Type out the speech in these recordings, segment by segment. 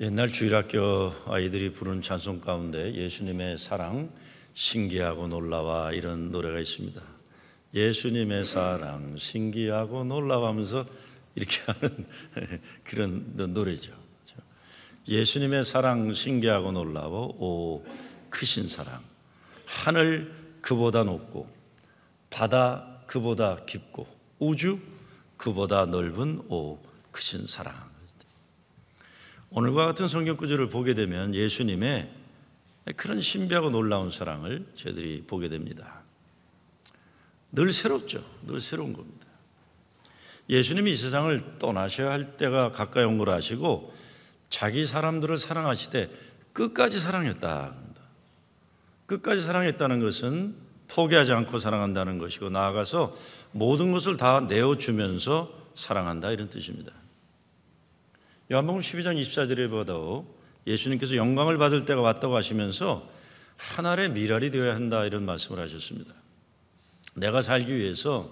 옛날 주일학교 아이들이 부르는 찬송 가운데 예수님의 사랑 신기하고 놀라와 이런 노래가 있습니다. 예수님의 사랑 신기하고 놀라와 하면서 이렇게 하는 그런 노래죠. 예수님의 사랑 신기하고 놀라워 오 크신 사랑, 하늘 그보다 높고 바다 그보다 깊고 우주 그보다 넓은 오 크신 사랑. 오늘과 같은 성경 구절을 보게 되면 예수님의 그런 신비하고 놀라운 사랑을 저희들이 보게 됩니다. 늘 새롭죠. 늘 새로운 겁니다. 예수님이 이 세상을 떠나셔야 할 때가 가까이 온 걸 아시고 자기 사람들을 사랑하시되 끝까지 사랑했다. 끝까지 사랑했다는 것은 포기하지 않고 사랑한다는 것이고 나아가서 모든 것을 다 내어주면서 사랑한다 이런 뜻입니다. 요한복음 12장 24절에 보아도 예수님께서 영광을 받을 때가 왔다고 하시면서 한 알의 밀알이 되어야 한다 이런 말씀을 하셨습니다. 내가 살기 위해서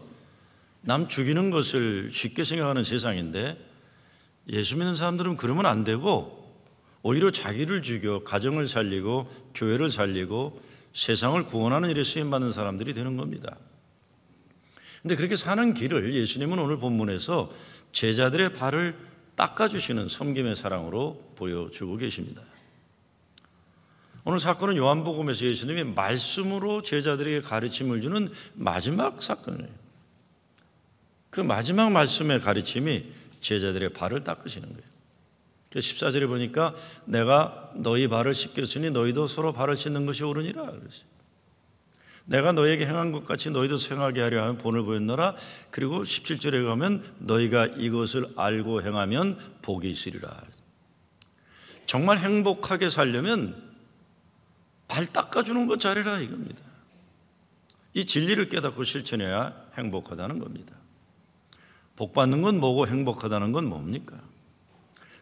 남 죽이는 것을 쉽게 생각하는 세상인데 예수 믿는 사람들은 그러면 안 되고 오히려 자기를 죽여 가정을 살리고 교회를 살리고 세상을 구원하는 일에 쓰임받는 사람들이 되는 겁니다. 그런데 그렇게 사는 길을 예수님은 오늘 본문에서 제자들의 발을 닦아주시는 섬김의 사랑으로 보여주고 계십니다. 오늘 사건은 요한복음에서 예수님이 말씀으로 제자들에게 가르침을 주는 마지막 사건이에요. 그 마지막 말씀의 가르침이 제자들의 발을 닦으시는 거예요. 14절에 보니까 내가 너희 발을 씻겼으니 너희도 서로 발을 씻는 것이 옳으니라 그랬어요. 내가 너에게 행한 것 같이 너희도 행하게 하려 하면 본을 보였노라. 그리고 17절에 가면 너희가 이것을 알고 행하면 복이 있으리라. 정말 행복하게 살려면 발 닦아주는 것 잘해라 이겁니다. 이 진리를 깨닫고 실천해야 행복하다는 겁니다. 복 받는 건 뭐고 행복하다는 건 뭡니까?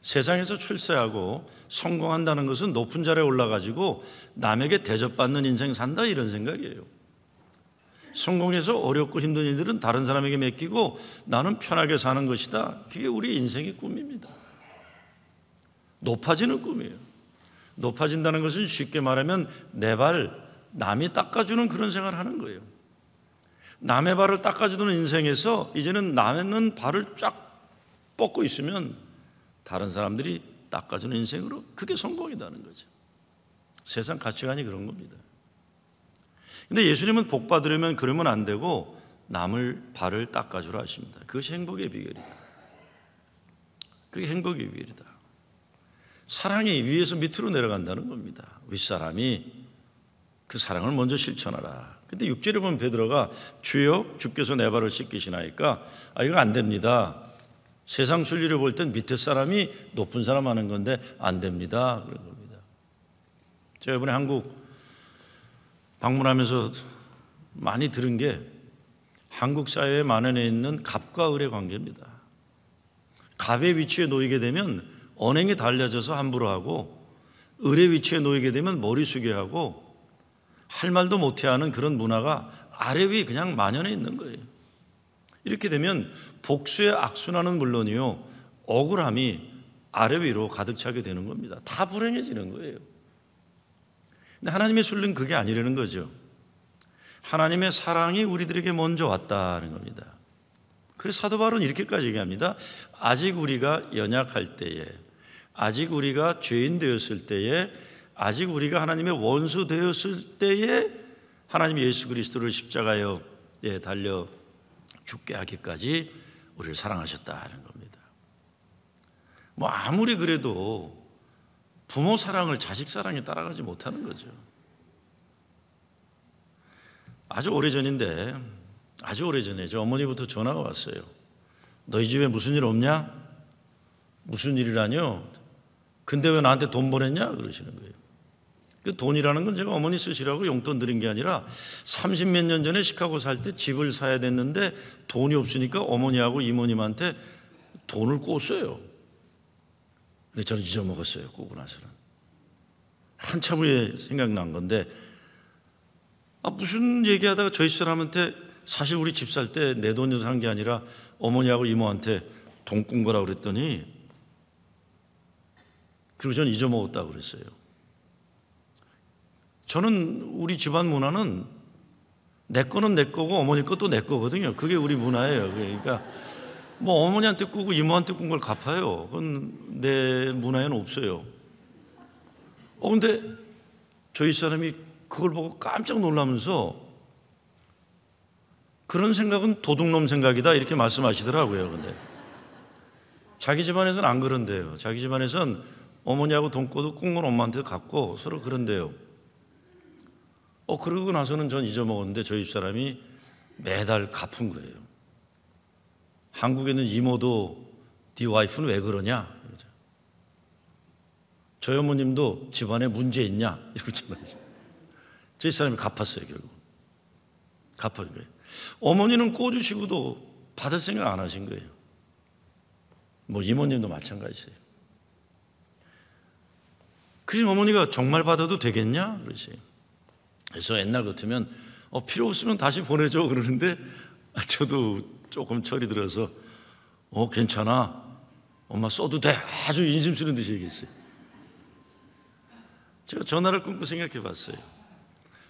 세상에서 출세하고 성공한다는 것은 높은 자리에 올라가지고 남에게 대접받는 인생 산다 이런 생각이에요. 성공해서 어렵고 힘든 일들은 다른 사람에게 맡기고 나는 편하게 사는 것이다. 그게 우리 인생의 꿈입니다. 높아지는 꿈이에요. 높아진다는 것은 쉽게 말하면 내 발 남이 닦아주는 그런 생활을 하는 거예요. 남의 발을 닦아주는 인생에서 이제는 남의 발을 쫙 뻗고 있으면 다른 사람들이 닦아주는 인생으로 그게 성공이라는 거죠. 세상 가치관이 그런 겁니다. 근데 예수님은 복 받으려면 그러면 안 되고 남을 발을 닦아주라 하십니다. 그것이 행복의 비결이다. 그게 행복의 비결이다. 사랑이 위에서 밑으로 내려간다는 겁니다. 윗사람이 그 사랑을 먼저 실천하라. 근데 6절에 보면 베드로가 주여 주께서 내 발을 씻기시나이까 이거 안 됩니다. 세상 순리를 볼 땐 밑에 사람이 높은 사람 하는 건데 안 됩니다. 그런 겁니다. 제가 이번에 한국 방문하면서 많이 들은 게 한국 사회에 만연해 있는 갑과 을의 관계입니다. 갑의 위치에 놓이게 되면 언행이 달라져서 함부로 하고 을의 위치에 놓이게 되면 머리 숙여 하고 할 말도 못해 하는 그런 문화가 아래 위 그냥 만연해 있는 거예요. 이렇게 되면 복수의 악순환은 물론이요 억울함이 아래 위로 가득 차게 되는 겁니다. 다 불행해지는 거예요. 근데 하나님의 순리는 그게 아니라는 거죠. 하나님의 사랑이 우리들에게 먼저 왔다는 겁니다. 그래서 사도 바울은 이렇게까지 얘기합니다. 아직 우리가 연약할 때에, 아직 우리가 죄인 되었을 때에, 아직 우리가 하나님의 원수 되었을 때에 하나님 예수 그리스도를 십자가에 달려 죽게 하기까지 우리를 사랑하셨다는 겁니다. 아무리 그래도 부모 사랑을 자식 사랑에 따라가지 못하는 거죠. 아주 오래전인데 아주 오래전에 저 어머니부터 전화가 왔어요. 너희 집에 무슨 일 없냐? 무슨 일이라뇨? 근데 왜 나한테 돈 보냈냐? 그러시는 거예요. 그 돈이라는 건 제가 어머니 쓰시라고 용돈 드린 게 아니라 30몇 년 전에 시카고 살 때 집을 사야 됐는데 돈이 없으니까 어머니하고 이모님한테 돈을 꿨어요. 근데 저는 잊어먹었어요. 꾸고 나서는. 한참 후에 생각난 건데 무슨 얘기하다가 저희 사람한테 사실 우리 집 살 때 내 돈으로 산 게 아니라 어머니하고 이모한테 돈 꾼 거라고 그랬더니 그리고 저는 잊어먹었다고 그랬어요. 저는 우리 집안 문화는 내 거는 내 거고 어머니 것도 내 거거든요. 그게 우리 문화예요. 그러니까 뭐 어머니한테 꾸고 이모한테 꾼 걸 갚아요. 그건 내 문화에는 없어요. 근데 저희 사람이 그걸 보고 깜짝 놀라면서 그런 생각은 도둑놈 생각이다 이렇게 말씀하시더라고요. 근데 자기 집안에서는 안 그런데요. 자기 집안에서는 어머니하고 돈꿔도 꾼 건 엄마한테 갚고 서로 그런데요. 그러고 나서는 전 잊어먹었는데 저희 집사람이 매달 갚은 거예요. 한국에는 이모도 네 와이프는 왜 그러냐? 저희 어머님도 집안에 문제 있냐? 이러잖아요. 저희 사람이 갚았어요, 결국. 갚은 거예요. 어머니는 꿔주시고도 받을 생각 안 하신 거예요. 뭐 이모님도 마찬가지예요. 그래서 어머니가 정말 받아도 되겠냐? 그러세요. 그래서 옛날 같으면 필요 없으면 다시 보내줘 그러는데 저도 조금 철이 들어서 괜찮아. 엄마 써도 돼. 아주 인심 쓰는 듯이 얘기했어요. 제가 전화를 끊고 생각해 봤어요.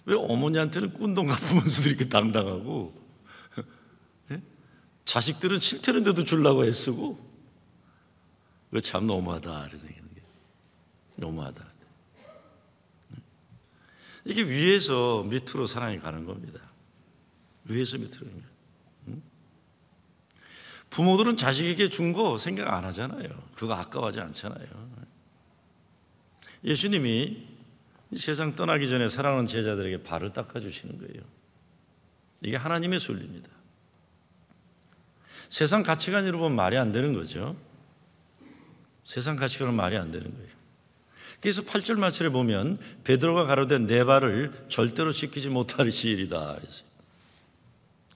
왜 어머니한테는 꾼 돈 갚으면서도 이렇게 당당하고 자식들은 싫다는데도 주려고 애쓰고 왜 참 너무하다. 너무하다. 이게 위에서 밑으로 사랑이 가는 겁니다. 위에서 밑으로. 부모들은 자식에게 준 거 생각 안 하잖아요. 그거 아까워하지 않잖아요. 예수님이 세상 떠나기 전에 사랑하는 제자들에게 발을 닦아주시는 거예요. 이게 하나님의 순리입니다. 세상 가치관으로 보면 말이 안 되는 거죠. 세상 가치관은 말이 안 되는 거예요. 그래서 8절 말씀에 보면 베드로가 가로되 내 발을 절대로 씻기지 못하리시리다.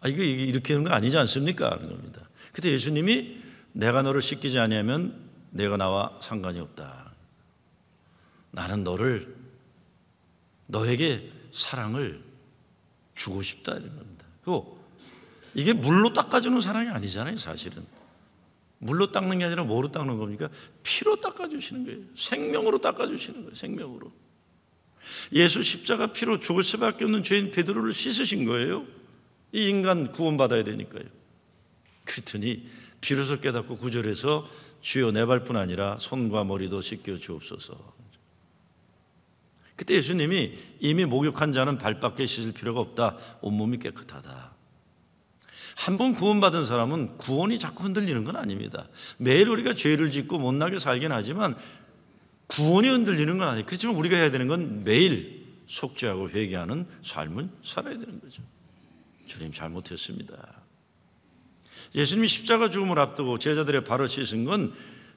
이게 이렇게 하는 거 아니지 않습니까? 하는 겁니다. 그때 예수님이 내가 너를 씻기지 아니하면 내가 나와 상관이 없다. 나는 너에게 사랑을 주고 싶다 이런 겁니다. 그리고 이게 물로 닦아주는 사랑이 아니잖아요. 사실은 물로 닦는 게 아니라 뭐로 닦는 겁니까? 피로 닦아주시는 거예요. 생명으로 닦아주시는 거예요. 생명으로. 예수 십자가 피로 죽을 수밖에 없는 죄인 베드로를 씻으신 거예요. 이 인간 구원받아야 되니까요. 그랬더니 비로소 깨닫고 구절에서 주여 내 발뿐 아니라 손과 머리도 씻겨 주옵소서. 그때 예수님이 이미 목욕한 자는 발밖에 씻을 필요가 없다. 온몸이 깨끗하다. 한 번 구원받은 사람은 구원이 자꾸 흔들리는 건 아닙니다. 매일 우리가 죄를 짓고 못나게 살긴 하지만 구원이 흔들리는 건 아니에요. 그렇지만 우리가 해야 되는 건 매일 속죄하고 회개하는 삶을 살아야 되는 거죠. 주님 잘못했습니다. 예수님이 십자가 죽음을 앞두고 제자들의 발을 씻은 건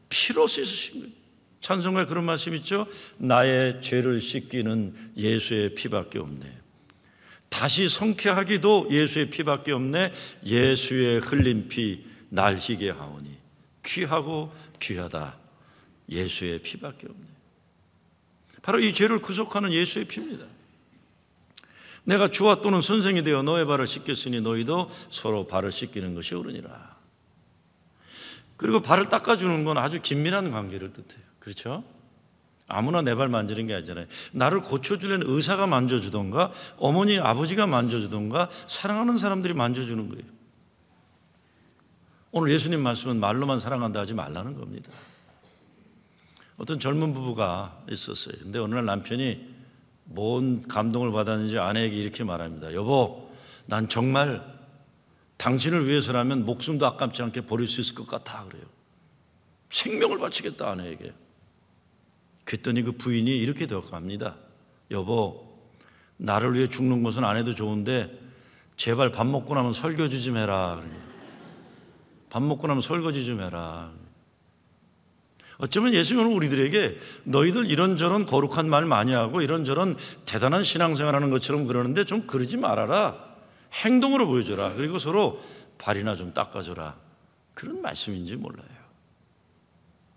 피로 씻으신 거예요. 찬송가에 그런 말씀 있죠. 나의 죄를 씻기는 예수의 피밖에 없네. 다시 성쾌하기도 예수의 피밖에 없네. 예수의 흘린 피 날 희게 하오니 귀하고 귀하다. 예수의 피밖에 없네. 바로 이 죄를 구속하는 예수의 피입니다. 내가 주와 또는 선생이 되어 너의 발을 씻겼으니 너희도 서로 발을 씻기는 것이 옳으니라. 그리고 발을 닦아주는 건 아주 긴밀한 관계를 뜻해요. 그렇죠? 아무나 내 발 만지는 게 아니잖아요. 나를 고쳐주려는 의사가 만져주던가 어머니 아버지가 만져주던가 사랑하는 사람들이 만져주는 거예요. 오늘 예수님 말씀은 말로만 사랑한다 하지 말라는 겁니다. 어떤 젊은 부부가 있었어요. 근데 어느 날 남편이 뭔 감동을 받았는지 아내에게 이렇게 말합니다. 여보, 난 정말 당신을 위해서라면 목숨도 아깝지 않게 버릴 수 있을 것 같아. 그래요. 생명을 바치겠다 아내에게. 그랬더니 그 부인이 이렇게 대답합니다. 여보, 나를 위해 죽는 것은 안 해도 좋은데 제발 밥 먹고 나면 설거지 좀 해라. 밥 먹고 나면 설거지 좀 해라. 어쩌면 예수님은 우리들에게 너희들 이런저런 거룩한 말 많이 하고 이런저런 대단한 신앙생활하는 것처럼 그러는데 좀 그러지 말아라. 행동으로 보여줘라. 그리고 서로 발이나 좀 닦아줘라. 그런 말씀인지 몰라요.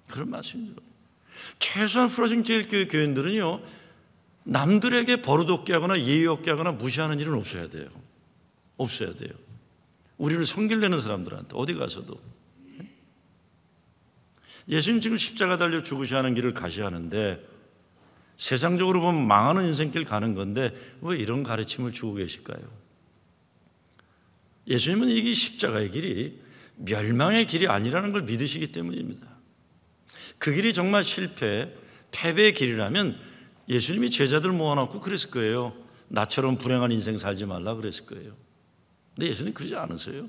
그런 말씀인지 몰라요. 최소한 프로징 제일교회 교인들은요, 남들에게 버릇없게 하거나 예의 없게 하거나 무시하는 일은 없어야 돼요. 없어야 돼요. 우리를 섬기려는 사람들한테 어디 가서도. 예수님 지금 십자가 달려 죽으셔야 하는 길을 가셔야 하는데 세상적으로 보면 망하는 인생길 가는 건데 왜 이런 가르침을 주고 계실까요? 예수님은 이 십자가의 길이 멸망의 길이 아니라는 걸 믿으시기 때문입니다. 그 길이 정말 실패, 패배의 길이라면 예수님이 제자들 모아놓고 그랬을 거예요. 나처럼 불행한 인생 살지 말라 그랬을 거예요. 근데 예수님 그러지 않으세요.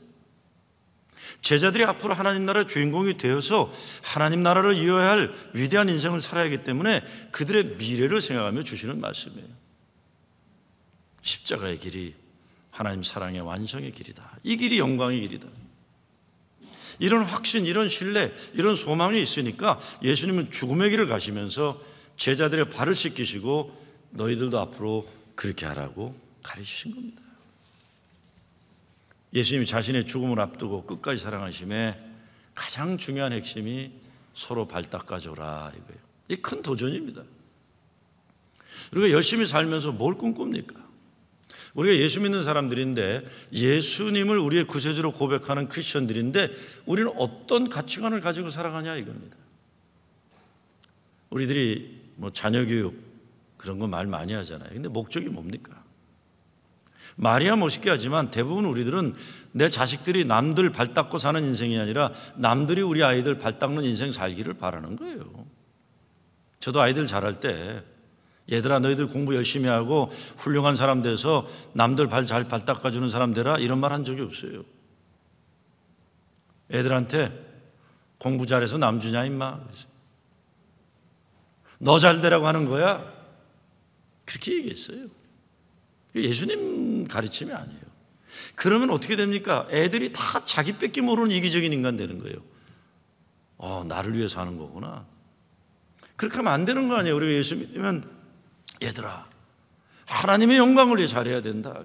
제자들이 앞으로 하나님 나라의 주인공이 되어서 하나님 나라를 이어야 할 위대한 인생을 살아야 하기 때문에 그들의 미래를 생각하며 주시는 말씀이에요. 십자가의 길이 하나님 사랑의 완성의 길이다. 이 길이 영광의 길이다. 이런 확신, 이런 신뢰, 이런 소망이 있으니까 예수님은 죽음의 길을 가시면서 제자들의 발을 씻기시고 너희들도 앞으로 그렇게 하라고 가르치신 겁니다. 예수님이 자신의 죽음을 앞두고 끝까지 사랑하심에 가장 중요한 핵심이 서로 발 닦아줘라 이거예요. 이 큰 도전입니다. 우리가 열심히 살면서 뭘 꿈꿉니까? 우리가 예수 믿는 사람들인데 예수님을 우리의 구세주로 고백하는 크리스천들인데 우리는 어떤 가치관을 가지고 살아가냐 이겁니다. 우리들이 자녀 교육 그런 거 말 많이 하잖아요. 근데 목적이 뭡니까? 말이야 멋있게 하지만 대부분 우리들은 내 자식들이 남들 발 닦고 사는 인생이 아니라 남들이 우리 아이들 발 닦는 인생 살기를 바라는 거예요. 저도 아이들 자랄 때 얘들아 너희들 공부 열심히 하고 훌륭한 사람 돼서 남들 발 잘 발 닦아주는 사람 되라 이런 말 한 적이 없어요. 애들한테 공부 잘해서 남 주냐 임마, 너 잘 되라고 하는 거야, 그렇게 얘기했어요. 예수님 가르침이 아니에요. 그러면 어떻게 됩니까? 애들이 다 자기 뺏기 모르는 이기적인 인간 되는 거예요. 나를 위해서 하는 거구나. 그렇게 하면 안 되는 거 아니에요. 우리가 예수 믿으면 얘들아 하나님의 영광을 위해 잘해야 된다.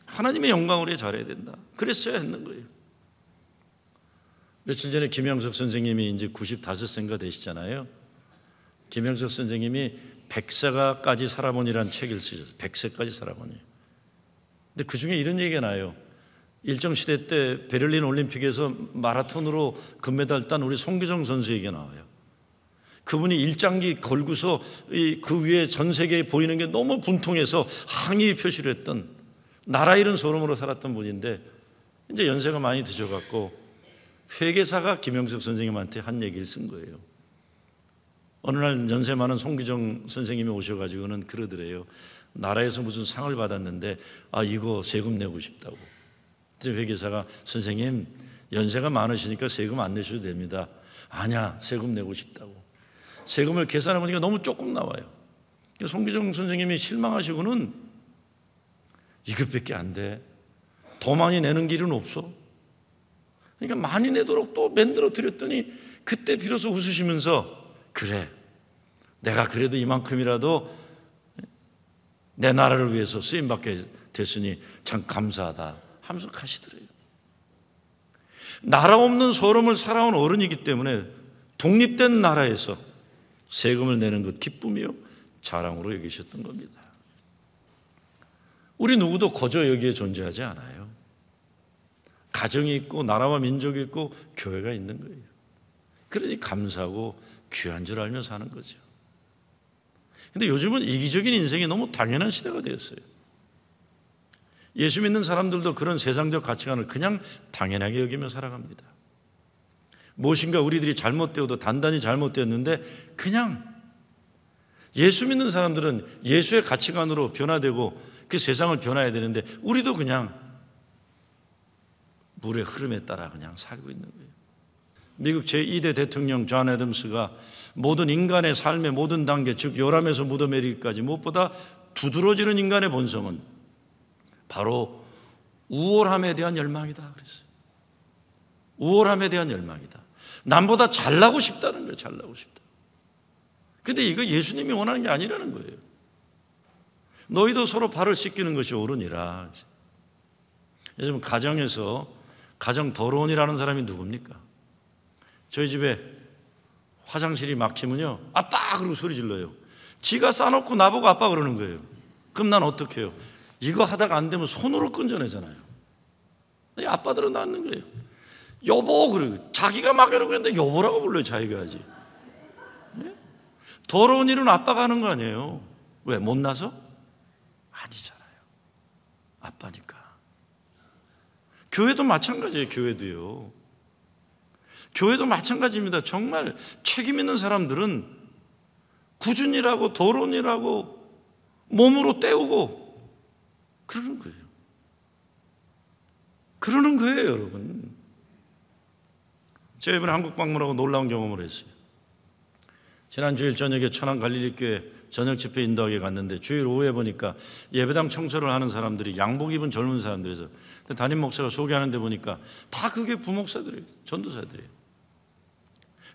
하나님의 영광을 위해 잘해야 된다. 그랬어야 했는 거예요. 며칠 전에 김영석 선생님이 이제 95세인가 되시잖아요. 김영석 선생님이 100세까지 살아보니라는 책을 쓰셨어요. 100세까지 살아보니. 근데 그 중에 이런 얘기가 나요. 일정 시대 때 베를린 올림픽에서 마라톤으로 금메달 딴 우리 송기정 선수 얘기가 나와요. 그분이 일장기 걸고서 그 위에 전 세계에 보이는 게 너무 분통해서 항의 표시를 했던 나라 잃은 소름으로 살았던 분인데 이제 연세가 많이 드셔갖고 회계사가 김영석 선생님한테 한 얘기를 쓴 거예요. 어느 날 연세 많은 송기정 선생님이 오셔가지고는 그러더래요. 나라에서 무슨 상을 받았는데 이거 세금 내고 싶다고. 그래서 회계사가 선생님 연세가 많으시니까 세금 안 내셔도 됩니다. 아니야 세금 내고 싶다고. 세금을 계산해보니까 너무 조금 나와요. 송기정 선생님이 실망하시고는 이것밖에 안 돼. 더 많이 내는 길은 없어. 그러니까 많이 내도록 또 만들어 드렸더니 그때 비로소 웃으시면서 그래 내가 그래도 이만큼이라도 내 나라를 위해서 쓰임받게 됐으니 참 감사하다 하면서 가시더래요. 나라 없는 소름을 살아온 어른이기 때문에 독립된 나라에서 세금을 내는 것 기쁨이요 자랑으로 여기셨던 겁니다. 우리 누구도 거저 여기에 존재하지 않아요. 가정이 있고 나라와 민족이 있고 교회가 있는 거예요. 그러니 감사하고 귀한 줄 알며 사는 거죠. 근데 요즘은 이기적인 인생이 너무 당연한 시대가 되었어요. 예수 믿는 사람들도 그런 세상적 가치관을 그냥 당연하게 여기며 살아갑니다. 무엇인가 우리들이 잘못되어도 단단히 잘못되었는데 그냥 예수 믿는 사람들은 예수의 가치관으로 변화되고 그 세상을 변화해야 되는데 우리도 그냥 물의 흐름에 따라 그냥 살고 있는 거예요. 미국 제2대 대통령 존 애덤스가 모든 인간의 삶의 모든 단계, 즉 요람에서 무덤에리기까지 무엇보다 두드러지는 인간의 본성은 바로 우월함에 대한 열망이다 그랬어요. 우월함에 대한 열망이다. 남보다 잘나고 싶다는 거예요. 잘나고 싶다. 근데 이거 예수님이 원하는 게 아니라는 거예요. 너희도 서로 발을 씻기는 것이 옳으니라. 요즘 가정에서 가정 더러운이라는 사람이 누굽니까? 저희 집에 화장실이 막히면요 아빠 그러고 소리 질러요. 지가 싸놓고 나보고 아빠 그러는 거예요. 그럼 난 어떻게 해요? 이거 하다가 안 되면 손으로 끈져내잖아요. 아빠들은 낳는 거예요. 여보 그러고 자기가 막이라고 했는데 여보라고 불러요. 자기가 하지. 네? 더러운 일은 아빠가 하는 거 아니에요. 왜? 못나서? 아니잖아요. 아빠니까. 교회도 마찬가지예요. 교회도요. 교회도 마찬가지입니다. 정말 책임 있는 사람들은 굳은 일하고 더러운 일하고 몸으로 때우고 그러는 거예요. 그러는 거예요, 여러분. 제가 이번에 한국 방문하고 놀라운 경험을 했어요. 지난 주일 저녁에 천안 갈릴리교회 저녁 집회 인도하게 갔는데 주일 오후에 보니까 예배당 청소를 하는 사람들이 양복 입은 젊은 사람들에서 담임 목사가 소개하는 데 보니까 다 그게 부목사들이에요. 전도사들이에요.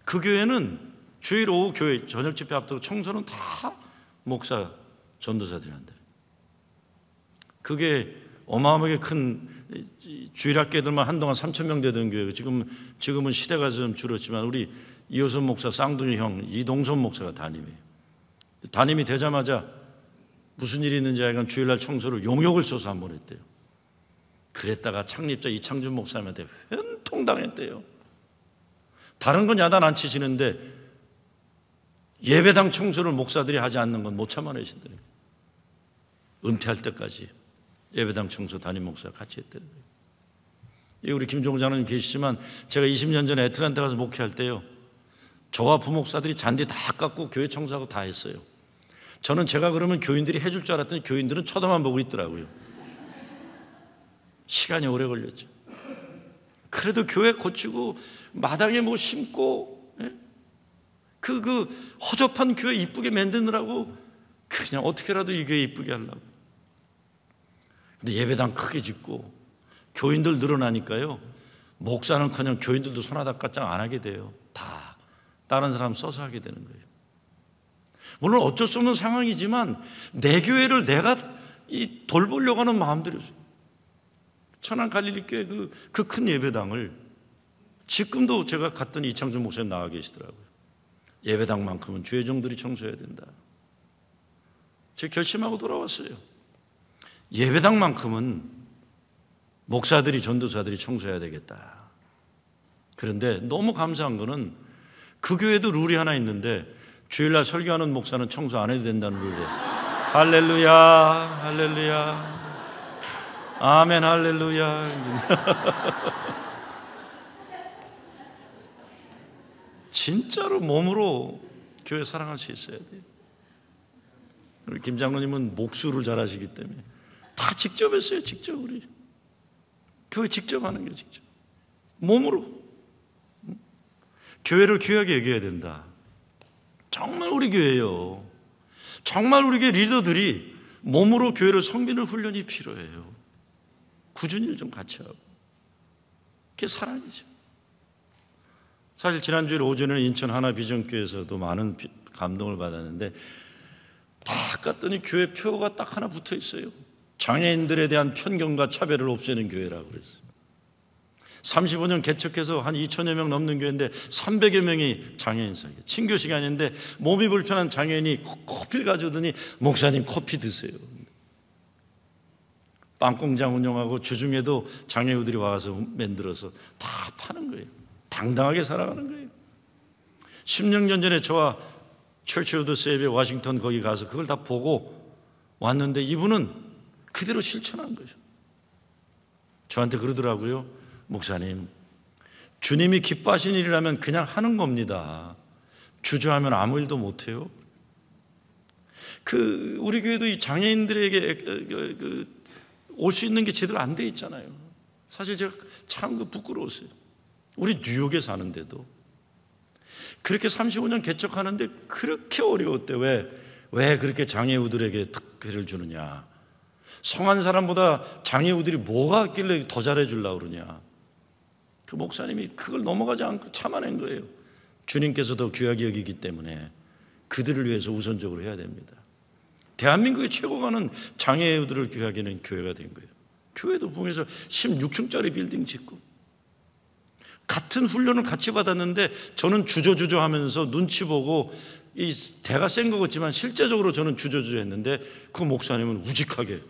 그 교회는 주일 오후 교회 저녁 집회 앞두고 청소는 다 목사 전도사들이 한대요. 그게 어마어마하게 큰 주일학교들만 한동안 3,000명 되던 교회고 지금은 시대가 좀 줄었지만 우리 이호선 목사 쌍둥이 형 이동선 목사가 담임이에요. 담임이 되자마자 무슨 일이 있는지 하여간 주일날 청소를 용역을 써서 한 번 했대요. 그랬다가 창립자 이창준 목사님한테 회통당했대요. 다른 건 야단 안 치시는데 예배당 청소를 목사들이 하지 않는 건 못 참아내신대요. 은퇴할 때까지 예배당 청소 담임 목사가 같이 했대요. 우리 김종우 장로님 계시지만 제가 20년 전에 애틀랜타 가서 목회할 때요, 저와 부목사들이 잔디 다 깎고 교회 청소하고 다 했어요. 저는 제가 그러면 교인들이 해줄 줄 알았더니 교인들은 쳐다만 보고 있더라고요. 시간이 오래 걸렸죠. 그래도 교회 고치고 마당에 뭐 심고 그 허접한 교회 이쁘게 만드느라고 그냥 어떻게라도 이 교회 이쁘게 하려고. 근데 예배당 크게 짓고 교인들 늘어나니까요, 목사는커녕 교인들도 손바닥 까짝 안 하게 돼요. 다 다른 사람 써서 하게 되는 거예요. 물론 어쩔 수 없는 상황이지만 내 교회를 내가 돌보려고 하는 마음들이 있어요. 천안 갈릴리교회 그 큰 예배당을 지금도 제가 갔더니 이창준 목사님 나와 계시더라고요. 예배당만큼은 주회종들이 청소해야 된다. 제가 결심하고 돌아왔어요. 예배당만큼은 목사들이 전도사들이 청소해야 되겠다. 그런데 너무 감사한 거는 그 교회도 룰이 하나 있는데 주일날 설교하는 목사는 청소 안 해도 된다는 룰이에요. 할렐루야, 할렐루야, 아멘, 할렐루야. 진짜로 몸으로 교회 사랑할 수 있어야 돼요. 우리 김 장로님은 목수를 잘 하시기 때문에 다 직접 했어요. 직접 우리 교회 직접 하는 게 직접 몸으로. 교회를 귀하게 여겨야 된다. 정말 우리 교회예요. 정말 우리 교회 리더들이 몸으로 교회를 섬기는 훈련이 필요해요. 굳은 일 좀 같이 하고. 그게 사랑이죠. 사실 지난주에 오전에는 인천 하나비전교회에서도 많은 감동을 받았는데 다 갔더니 교회 표가 딱 하나 붙어 있어요. 장애인들에 대한 편견과 차별을 없애는 교회라고 그랬어요. 35년 개척해서 한 2천여 명 넘는 교회인데 300여 명이 장애인 사이에 친교 시간인데 몸이 불편한 장애인이 커피를 가져오더니 목사님 커피 드세요. 빵공장 운영하고 주중에도 장애우들이 와서 만들어서 다 파는 거예요. 당당하게 살아가는 거예요. 16년 전에 저와 처치 오브 더 세이비어 워싱턴 거기 가서 그걸 다 보고 왔는데 이분은 그대로 실천한 거죠. 저한테 그러더라고요. 목사님, 주님이 기뻐하신 일이라면 그냥 하는 겁니다. 주저하면 아무 일도 못해요. 우리 교회도 이 장애인들에게 올 수 있는 게 제대로 안 돼 있잖아요. 사실 제가 참 부끄러웠어요. 우리 뉴욕에 사는데도 그렇게 35년 개척하는데 그렇게 어려웠대. 왜 그렇게 장애우들에게 특혜를 주느냐? 성한 사람보다 장애우들이 뭐가 있길래 더 잘해주려고 그러냐? 그 목사님이 그걸 넘어가지 않고 참아낸 거예요. 주님께서 더 귀하게 여기기 때문에 그들을 위해서 우선적으로 해야 됩니다. 대한민국의 최고가는 장애우들을 귀하게 하는 교회가 된 거예요. 교회도 보면서 16층짜리 빌딩 짓고 같은 훈련을 같이 받았는데 저는 주저주저 하면서 눈치 보고 이 대가 센 것 같지만 실제적으로 저는 주저주저 했는데 그 목사님은 우직하게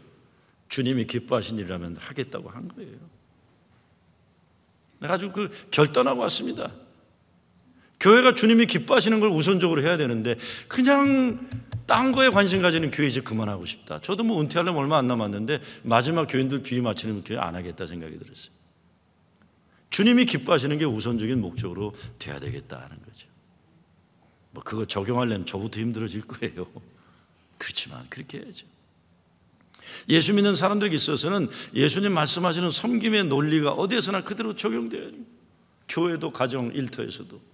주님이 기뻐하신 일이라면 하겠다고 한 거예요. 아주 결단하고 왔습니다. 교회가 주님이 기뻐하시는 걸 우선적으로 해야 되는데 그냥 딴 거에 관심 가지는 교회 이제 그만하고 싶다. 저도 은퇴하려면 얼마 안 남았는데 마지막 교인들 비위 맞추는 교회 안 하겠다 생각이 들었어요. 주님이 기뻐하시는 게 우선적인 목적으로 돼야 되겠다 하는 거죠. 그거 적용하려면 저부터 힘들어질 거예요. 그렇지만 그렇게 해야죠. 예수 믿는 사람들에게 있어서는 예수님 말씀하시는 섬김의 논리가 어디에서나 그대로 적용돼야 해요. 교회도, 가정, 일터에서도.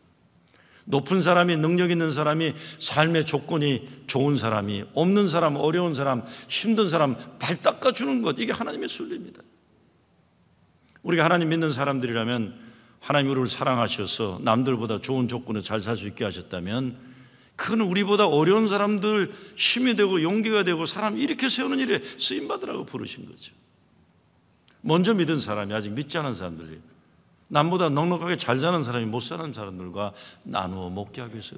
높은 사람이, 능력 있는 사람이, 삶의 조건이 좋은 사람이, 없는 사람, 어려운 사람, 힘든 사람 발 닦아주는 것, 이게 하나님의 순리입니다. 우리가 하나님 믿는 사람들이라면 하나님 우리를 사랑하셔서 남들보다 좋은 조건에 잘 살 수 있게 하셨다면 그건 우리보다 어려운 사람들 힘이 되고 용기가 되고 사람 일으켜 세우는 일에 쓰임받으라고 부르신 거죠. 먼저 믿은 사람이 아직 믿지 않은 사람들이 남보다 넉넉하게 잘 사는 사람이 못 사는 사람들과 나누어 먹게 하기 위해서.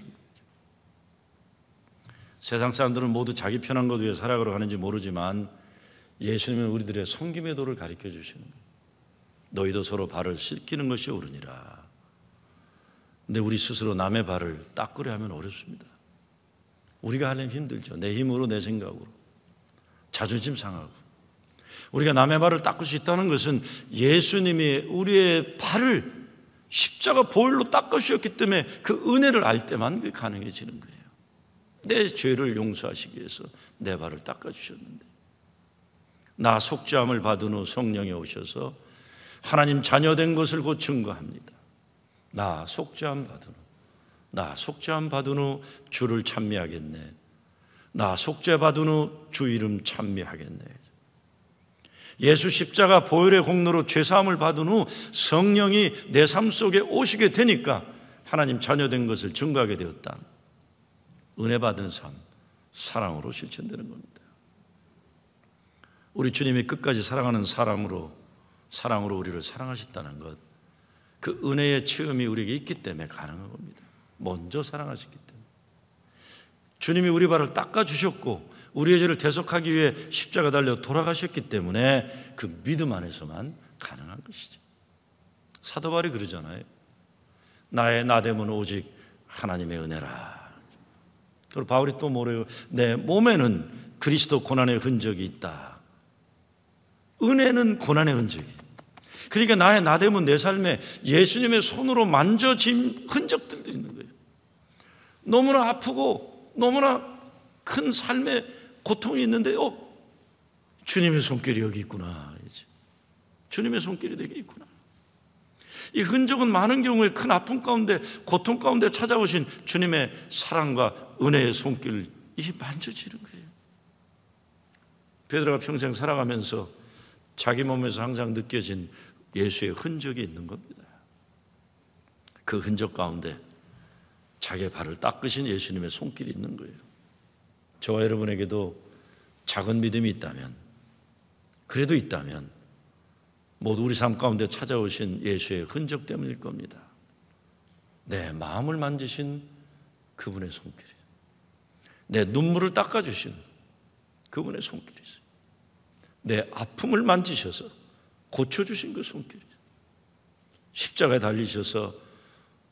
세상 사람들은 모두 자기 편한 것 위해 살아가려고 하는지 모르지만 예수님은 우리들의 섬김의 도를 가르쳐 주시는 거예요. 너희도 서로 발을 씻기는 것이 옳으니라. 근데 우리 스스로 남의 발을 닦으려 하면 어렵습니다. 우리가 하려면 힘들죠. 내 힘으로, 내 생각으로. 자존심 상하고. 우리가 남의 발을 닦을 수 있다는 것은 예수님이 우리의 발을 십자가 보혈로 닦아주셨기 때문에 그 은혜를 알 때만 그게 가능해지는 거예요. 내 죄를 용서하시기 위해서 내 발을 닦아주셨는데, 나 속죄함을 받은 후 성령이 오셔서 하나님 자녀된 것을 곧 증거합니다. 나 속죄함 받은 후, 나 속죄함 받은 후 주를 찬미하겠네. 나 속죄 받은 후 주 이름 찬미하겠네. 예수 십자가 보혈의 공로로 죄사함을 받은 후 성령이 내 삶 속에 오시게 되니까 하나님 자녀된 것을 증거하게 되었다. 은혜 받은 삶, 사랑으로 실천되는 겁니다. 우리 주님이 끝까지 사랑하는 사랑으로 우리를 사랑하셨다는 것, 그 은혜의 체험이 우리에게 있기 때문에 가능한 겁니다. 먼저 사랑하셨기 때문에. 주님이 우리 발을 닦아주셨고 우리의 죄를 대속하기 위해 십자가 달려 돌아가셨기 때문에 그 믿음 안에서만 가능한 것이죠. 사도 바울이 그러잖아요. 나의 나됨은 오직 하나님의 은혜라. 그리고 바울이 또 뭐래요? 내 몸에는 그리스도 고난의 흔적이 있다. 은혜는 고난의 흔적이. 그러니까 나의 나됨은 내 삶에 예수님의 손으로 만져진 흔적들도 있는 거예요. 너무나 아프고 너무나 큰 삶의 고통이 있는데 주님의 손길이 여기 있구나. 주님의 손길이 내게 있구나. 이 흔적은 많은 경우에 큰 아픔 가운데, 고통 가운데 찾아오신 주님의 사랑과 은혜의 손길을 이게 만져지는 거예요. 베드로가 평생 살아가면서 자기 몸에서 항상 느껴진 예수의 흔적이 있는 겁니다. 그 흔적 가운데 자기의 발을 닦으신 예수님의 손길이 있는 거예요. 저와 여러분에게도 작은 믿음이 있다면, 그래도 있다면 모두 우리 삶 가운데 찾아오신 예수의 흔적 때문일 겁니다. 내 마음을 만지신 그분의 손길이, 내 눈물을 닦아주신 그분의 손길이 있어요. 내 아픔을 만지셔서 고쳐주신 그 손길이, 십자가에 달리셔서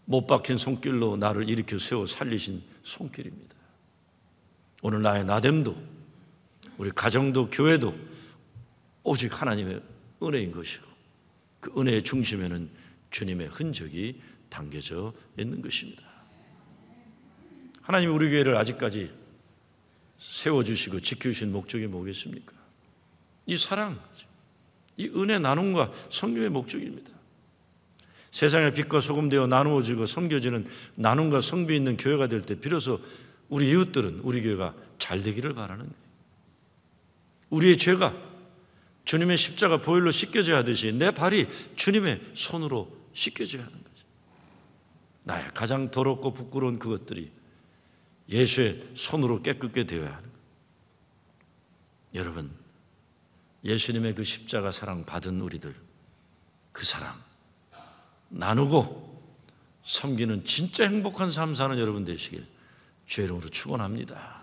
못 박힌 손길로 나를 일으켜 세워 살리신 손길입니다. 오늘 나의 나됨도, 우리 가정도, 교회도 오직 하나님의 은혜인 것이고, 그 은혜의 중심에는 주님의 흔적이 담겨져 있는 것입니다. 하나님이 우리 교회를 아직까지 세워주시고 지켜주신 목적이 뭐겠습니까? 이 사랑, 이 은혜 나눔과 섬김의 목적입니다. 세상의 빛과 소금 되어 나누어지고 섬겨지는 나눔과 섬김이 있는 교회가 될 때 비로소 우리 이웃들은 우리 교회가 잘 되기를 바라는 거예요. 우리의 죄가 주님의 십자가 보혈로 씻겨져야 하듯이 내 발이 주님의 손으로 씻겨져야 하는 거죠. 나의 가장 더럽고 부끄러운 그것들이 예수의 손으로 깨끗게 되어야 하는 거예요. 여러분, 예수님의 그 십자가 사랑 받은 우리들, 그 사랑 나누고 섬기는 진짜 행복한 삶 사는 여러분 되시길 주의 이름으로 축원합니다.